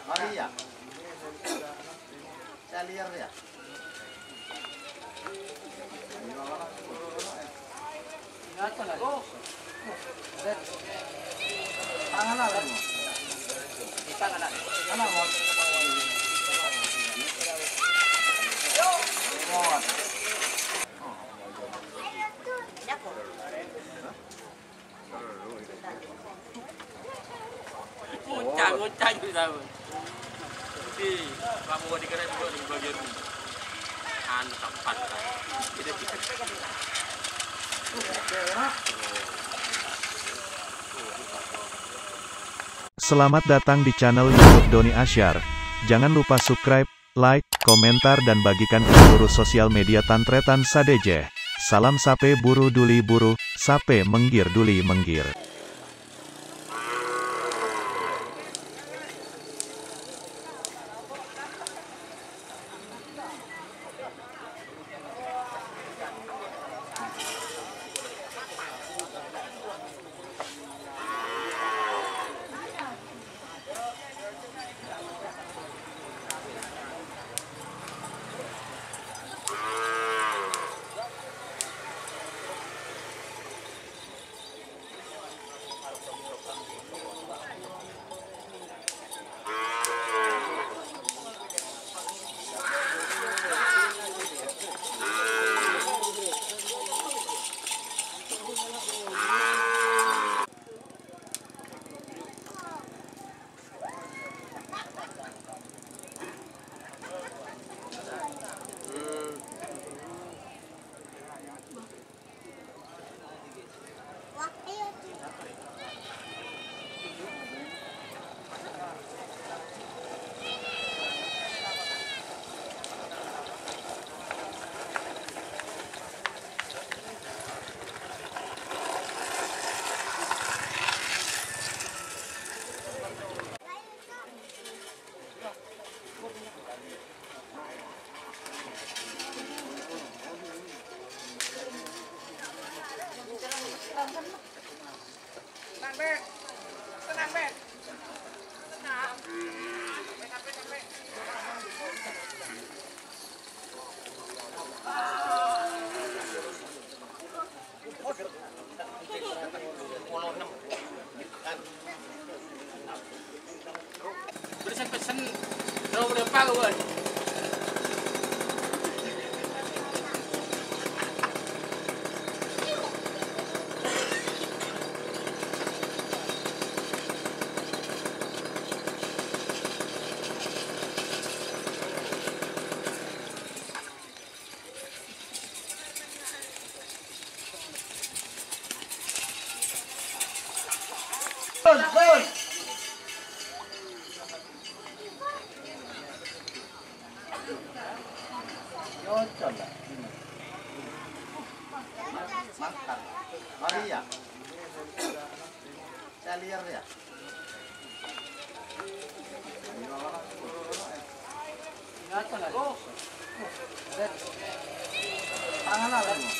Maria. Saya liar ya. Tangan apa ini? Tangan apa? Tangan mau. Ngucang itu tahu. Di kamu dikira juga di bagian tempat. Kita pikir. Selamat datang di channel YouTube Doni Asyar. Jangan lupa subscribe, like, komentar dan bagikan ke seluruh sosial media Tantretan Sadejeh. Salam sape buru duli buru, sape menggir duli menggir. Pesen berapa kawan? Mantap. Maria. Saya liar ya. Tangan apa ini?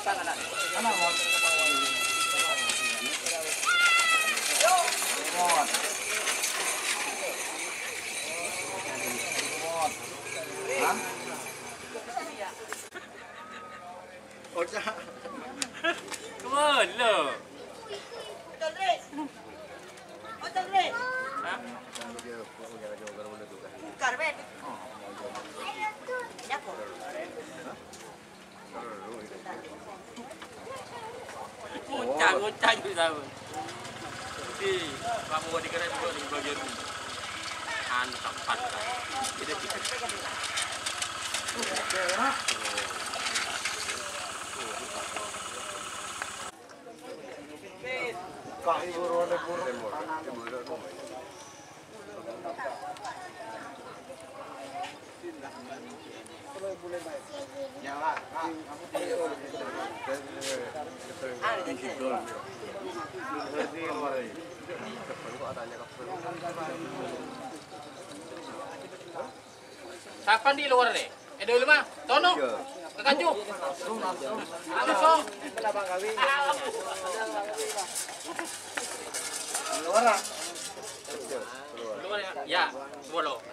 Tangan apa? Tangan mau. Come lo. Ngucang itu tahu. Di kamu dikira juga di bagian tempat. Kita pikir. Kaki buru. Kapan di luar deh? Dulu mah, Tono, kekanju. Langsung. Luar. Luar Ya, bolo.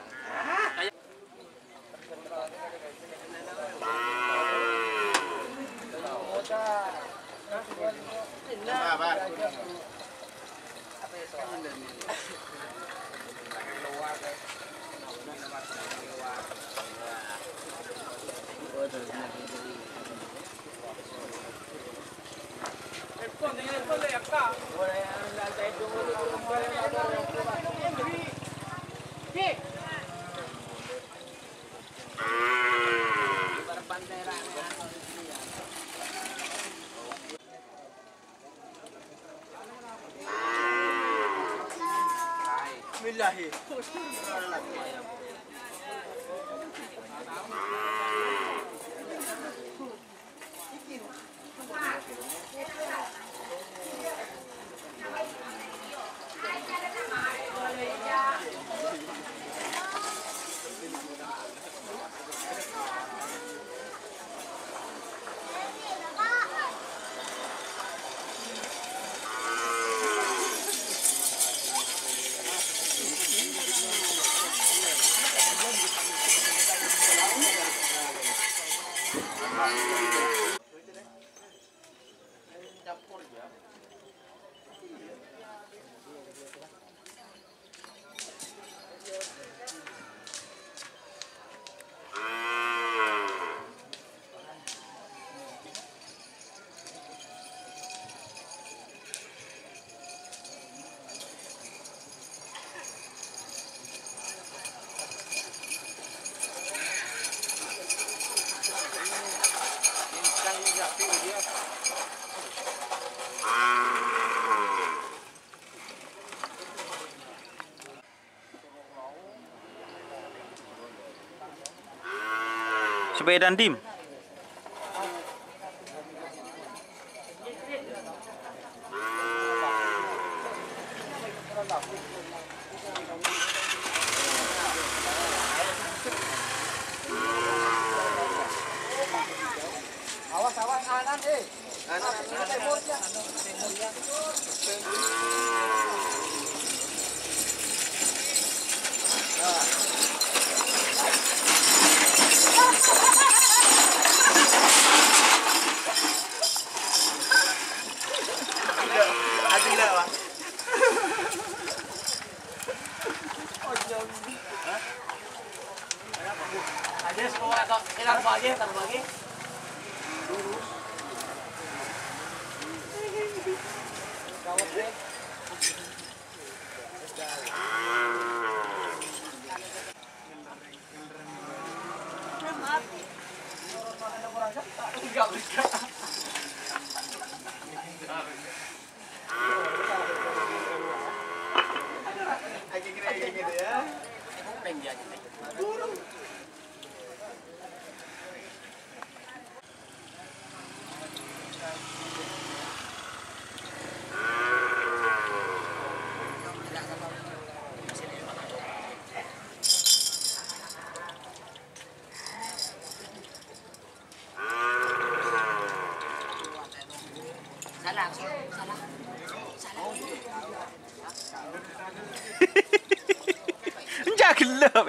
Bismillah. Sepeda dim. Awas anan Anan timur ya. Adila, Pak. Aja semua atau enak bagi, terbagi. Gitu ya. Jak gelap,